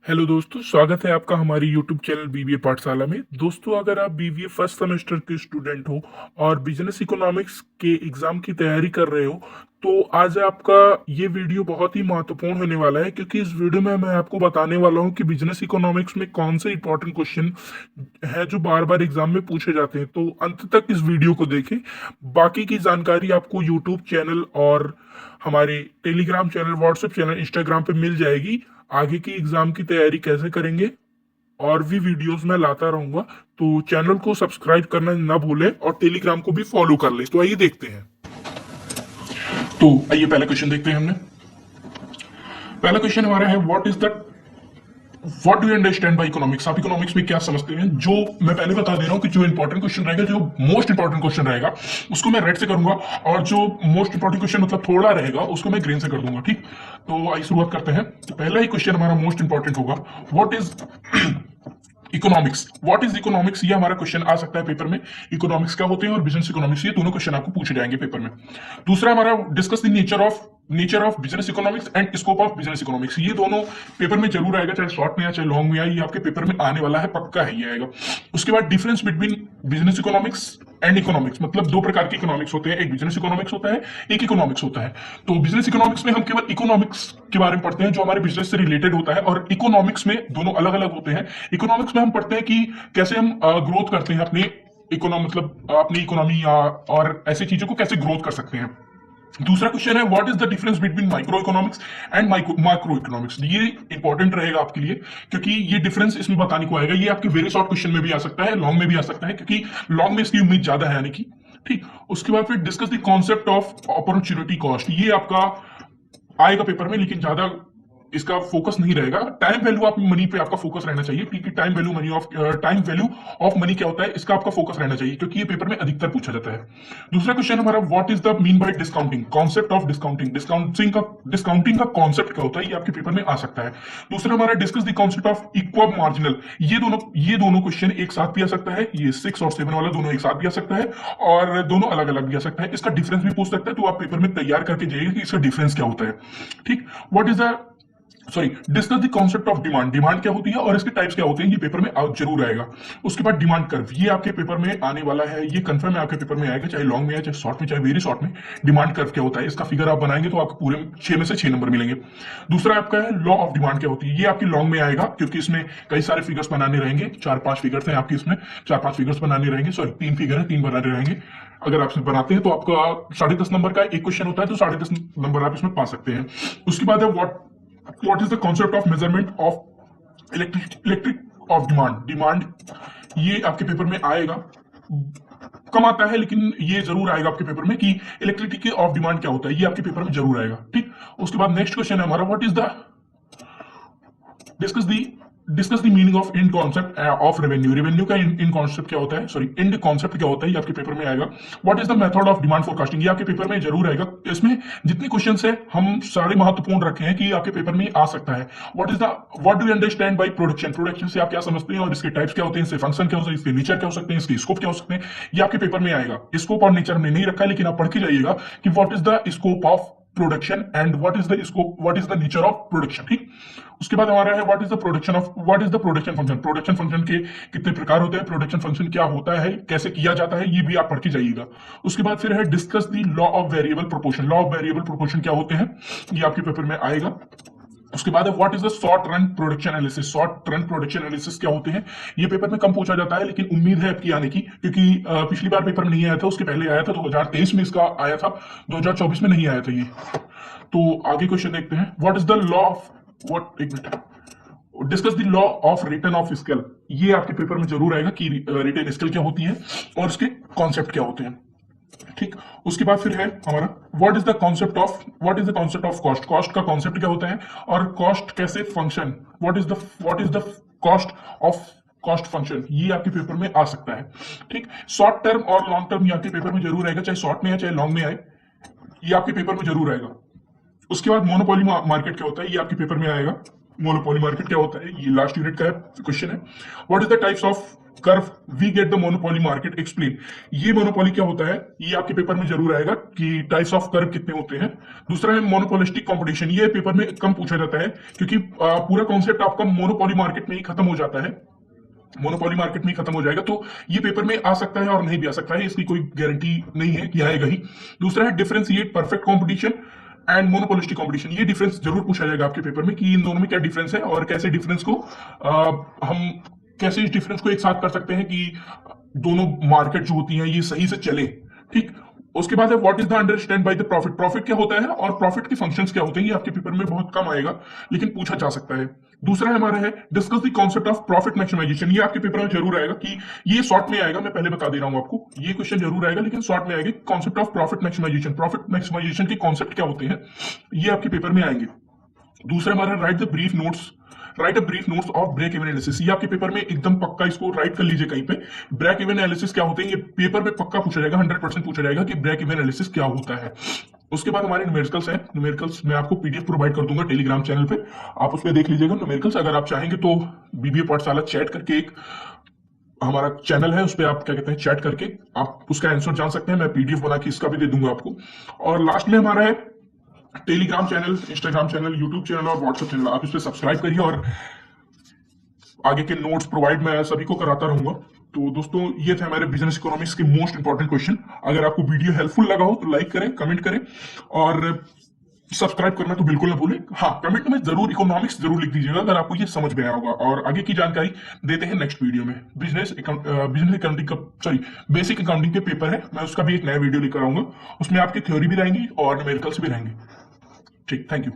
Hello दोस्तों, स्वागत है आपका हमारी यूट्यूब चैनल बीबीए पाठशाला में। दोस्तों, अगर आप बीबीए फर्स्ट सेमेस्टर के स्टूडेंट हो और बिजनेस इकोनॉमिक्स के एग्जाम की तैयारी कर रहे हो, तो आज आपका ये वीडियो बहुत ही महत्वपूर्ण होने वाला है, क्योंकि इस वीडियो में मैं आपको बताने वाला हूँ कि बिजनेस इकोनॉमिक्स में कौन से इंपॉर्टेंट क्वेश्चन है जो बार बार एग्जाम में पूछे जाते हैं। तो अंत तक इस वीडियो को देखें। बाकी की जानकारी आपको यूट्यूब चैनल और हमारे Telegram channel, WhatsApp channel, Instagram पे मिल जाएगी। आगे की एग्जाम की तैयारी कैसे करेंगे और भी वीडियोस मैं लाता रहूंगा, तो चैनल को सब्सक्राइब करना ना भूलें और टेलीग्राम को भी फॉलो कर लें। तो आइए देखते हैं। तो आइए पहला क्वेश्चन देखते हैं। हमने पहला क्वेश्चन हमारा है, what do you understand by economics. आप इकोनॉमिक्स में क्या समझते हैं। जो मैं पहले बता दे रहा हूं कि जो इंपॉर्टेंट क्वेश्चन रहेगा, जो मोस्ट इंपॉर्टेंट क्वेश्चन रहेगा, उसको मैं रेड से करूंगा, और जो मोस्ट इंपॉर्टेंट क्वेश्चन मतलब थोड़ा रहेगा उसको मैं ग्रीन से कर दूंगा। ठीक, तो आइए शुरुआत करते हैं। तो पहला ही क्वेश्चन हमारा मोस्ट इंपॉर्टेंट होगा, what is economics. What is economics, ये हमारा क्वेश्चन आ सकता है पेपर में। इकोनॉमिक्स क्या होते हैं और बिजनेस इकोनॉमिक्स, ये दोनों क्वेश्चन आपको पूछे जाएंगे पेपर में। दूसरा हमारा, discuss the nature of business economics and scope of business economics. ये दोनों पेपर में जरूर आएगा, चाहे शॉर्ट में या चाहे लॉन्ग में आए, ये आपके पेपर में आने वाला है, पक्का है, ये आएगा। उसके बाद difference between business economics and economics, मतलब दो प्रकार के इकोनॉमिक्स होते हैं, एक बिजनेस इकोनॉमिक्स होता है, एक इकोनॉमिक्स होता है। तो बिजनेस इकोनॉमिक्स में हम केवल इकोनॉमिक्स के बारे में पढ़ते हैं जो हमारे बिजनेस से रिलेटेड होता है, और इकोनॉमिक्स में दोनों अलग अलग होते हैं। इकोनॉमिक्स में हम पढ़ते हैं कि कैसे हम ग्रोथ करते हैं अपने मतलब अपनी इकोनॉमी, और ऐसी चीजों को कैसे ग्रोथ कर सकते हैं। दूसरा क्वेश्चन है, what is the difference between micro economics and micro economics. ये इंपॉर्टेंट रहेगा आपके लिए, क्योंकि ये डिफरेंस इसमें बताने को आएगा। ये आपके वेरी शॉर्ट क्वेश्चन में भी आ सकता है, लॉन्ग में भी आ सकता है, क्योंकि लॉन्ग में इसकी उम्मीद ज्यादा है आने की। ठीक, उसके बाद फिर discuss the concept of opportunity cost. ये आपका आएगा पेपर में, लेकिन ज्यादा इसका फोकस नहीं रहेगा। टाइम वैल्यू ऑफ मनी पे आपका फोकस रहना चाहिए, क्योंकि टाइम वैल्यू ऑफ मनी क्या होता है, इसका आपका फोकस रहना चाहिए, क्योंकि ये पेपर में अधिकतर पूछा जाता है। दूसरा क्वेश्चन हमारा, what is the mean by discounting, concept of discounting. Discounting का कॉन्सेप्ट क्या होता है, ये आपके पेपर में आ सकता है। दूसरा हमारा, discuss the concept of equal marginal. ये दोनों क्वेश्चन एक साथ भी आ सकता है, ये 6 और 7 वाला दोनों एक साथ भी आ सकता है, और दोनों अलग अलग भी आ सकता है। इसका डिफरेंस भी पूछ सकता है, तो आप पेपर में तैयार करके जाइए कि इसका डिफरेंस क्या होता है। ठीक, what is the discuss the concept of demand. Demand क्या होती है और इसके टाइप्स क्या होते हैं, ये पेपर में जरूर आएगा। उसके बाद डिमांड कर्व, ये आपके पेपर में आने वाला है, ये कंफर्म है आपके पेपर में आएगा, चाहे लॉन्ग में या चाहे शॉर्ट में, चाहे वेरी शॉर्ट में। डिमांड कर्व क्या होता है, इसका फिगर आप बनाएंगे तो आपको पूरे 6 में से 6 नंबर मिलेंगे। दूसरा आपका है, लॉ ऑफ डिमांड क्या होती है। ये आपकी लॉन्ग में आएगा, क्योंकि इसमें कई सारे फिगर्स बनाने रहेंगे, 4-5 फिगर्स हैं आपके इसमें, 4-5 फिगर्स बनाने रहेंगे, सॉरी 3 फिगर है, 3 बनाने रहेंगे। अगर आप इसमें बनाते हैं तो आपका 10.5 नंबर का एक क्वेश्चन होता है, तो 10.5 नंबर आप इसमें पा सकते हैं। उसके बाद है, what is the concept of measurement of electric of demand। ये आपके पेपर में आएगा, कम आता है लेकिन ये जरूर आएगा आपके पेपर में, कि इलेक्ट्रिसिटी ऑफ डिमांड क्या होता है, ये आपके पेपर में जरूर आएगा। ठीक, उसके बाद नेक्स्ट क्वेश्चन है हमारा, what is the discuss the discuss the meaning of and concept of revenue. Revenue का इंड कॉन्सेप्ट क्या होता है, सॉरी इंड कॉन्सेप्ट क्या होता है, ये आपके पेपर में आएगा। What is the method of demand forecasting, ये आपके पेपर में जरूर आएगा। इसमें जितने क्वेश्चन है हम सारे महत्वपूर्ण रखे हैं कि आपके पेपर में आ सकता है। What do you understand by production. Production से आप क्या समझते हैं और इसके टाइप्स क्या होते हैं, इसके फंक्शन क्या होते हैं, इसके नेचर क्या हो सकते हैं, इसके स्कोप क्या हो सकते हैं, ये आपके पेपर में आएगा। स्कोप और नेचर हमने नहीं रखा है, लेकिन आप पढ़ के जाइएगा कि what is the scope of production and what is the nature of production. ठीक, उसके बाद हमारा है, what is the production function. Production function के कितने प्रकार होते हैं, प्रोडक्शन फंक्शन क्या होता है, कैसे किया जाता है, ये भी आप पढ़ के जाइएगा। उसके बाद फिर है, discuss the law of variable proportion. Law of variable proportion क्या होते हैं, ये आपके पेपर में आएगा। उसके बाद है, what is the short run production analysis. Short run production analysis क्या होते हैं, ये पेपर में कम पूछा जाता है, लेकिन उम्मीद है आपकी आने की, क्योंकि पिछली बार पेपर में नहीं आया था, उसके पहले आया था, 2023 में इसका आया था, 2024 में नहीं आया था ये। तो आगे क्वेश्चन देखते हैं, what is the law of एक minute, discuss the law of return of scale. ये आपके पेपर में जरूर आएगा कि रिटर्न स्केल क्या होती है और उसके कॉन्सेप्ट क्या होते हैं। ठीक, उसके बाद फिर है हमारा, what is the concept of cost. Cost का कॉन्सेप्ट क्या होता है और कॉस्ट कैसे function, what is the cost of cost function, ये आपके पेपर में आ सकता है। ठीक, शॉर्ट टर्म और लॉन्ग टर्म ये आपके पेपर में जरूर आएगा, चाहे शॉर्ट में या चाहे लॉन्ग में आए, ये आपके पेपर में जरूर आएगा। उसके बाद मोनोपोली मार्केट क्या होता है, ये आपके पेपर में आएगा। मोनोपोली मार्केट क्या होता है, ये लास्ट यूनिट का क्वेश्चन है। What is the types of curve we get the monopoly market explain. ये मोनोपोली क्या होता है, ये आपके पेपर में जरूर आएगा कि टाइप्स ऑफ कर्व कितने होते हैं। दूसरा है मोनोपोलिस्टिक कंपटीशन, ये पेपर में कम पूछा जाता है क्योंकि पूरा कॉन्सेप्ट आपका मोनोपोली मार्केट में ही खत्म हो जाता है, मोनोपोली मार्केट में ही खत्म हो जाएगा। तो ये पेपर में आ सकता है और नहीं भी आ सकता है, इसकी कोई गारंटी नहीं है कि आएगा ही। दूसरा है differentiate perfect competition and monopolistic competition, ये डिफरेंस जरूर पूछा जाएगा आपके पेपर में कि इन दोनों में क्या डिफरेंस है और कैसे डिफरेंस को हम कैसे इस डिफरेंस को एक साथ कर सकते हैं कि दोनों मार्केट जो होती हैं ये सही से चले। ठीक, उसके बाद है what is the understand by the profit, profit क्या होता है और प्रॉफिट के फंक्शंस क्या होते हैं, ये आपके पेपर में बहुत कम आएगा लेकिन पूछा जा सकता है। दूसरा हमारा है discuss the concept of profit maximisation, ये आपके पेपर में जरूर आएगा कि ये शॉर्ट में आएगा, मैं पहले बता दे रहा हूं आपको, ये क्वेश्चन जरूर आएगा लेकिन शॉर्ट में आएगा। कॉन्सेप्ट ऑफ प्रॉफिट मैक्सिमाइजेशन के कॉन्सेप्ट क्या होते हैं ये आपके पेपर में आएंगे। दूसरा हमारा write a brief notes of break even analysis, ये आपके पेपर में एकदम पक्का इसको राइट कर लीजिए कहीं पे। ब्रेक इवन एनालिसिस क्या होते हैं, ये पेपर में पक्का पूछा जाएगा, 100% पूछा जाएगा कि ब्रेक इवन एनालिसिस क्या होता है। उसके बाद हमारे न्यूमेरिकल्स हैं, न्यूमेरिकल्स मैं आपको पीडीएफ प्रोवाइड कर दूंगा टेलीग्राम चैनल पे, आप उसमें देख लीजिएगा न्यूमेरिकल्स। अगर आप चाहेंगे तो बीबीए पाठशाला चैट करके एक हमारा चैनल है, उस पर आप क्या कहते हैं चैट करके आप उसका आंसर जान सकते हैं, मैं पीडीएफ बना के इसका भी दे दूंगा आपको। और लास्ट में हमारा है Telegram channel, Instagram channel, YouTube channel और व्हाट्सएप चैनल, आप इस पर सब्सक्राइब करिए और आगे के नोट्स प्रोवाइड मैं सभी को कराता रहूंगा। तो दोस्तों ये थे हमारे बिजनेस इकोनॉमिक्स के मोस्ट इंपॉर्टेंट क्वेश्चन। अगर आपको वीडियो हेल्पफुल लगा हो तो लाइक करें, कमेंट करें और सब्सक्राइब करना तो बिल्कुल ना भूलें। हाँ, कमेंट में जरूर इकोनॉमिक्स जरूर लिख दीजिएगा अगर आपको ये समझ में आया होगा। और आगे की जानकारी देते हैं नेक्स्ट वीडियो में। बिजनेस अकाउंटिंग का बेसिक अकाउंटिंग के पेपर है, मैं उसका भी एक नया वीडियो लेकर आऊंगा, उसमें आपकी थ्योरी भी रहेंगी और न्यूमेरिकल्स भी रहेंगे। ठीक, थैंक यू।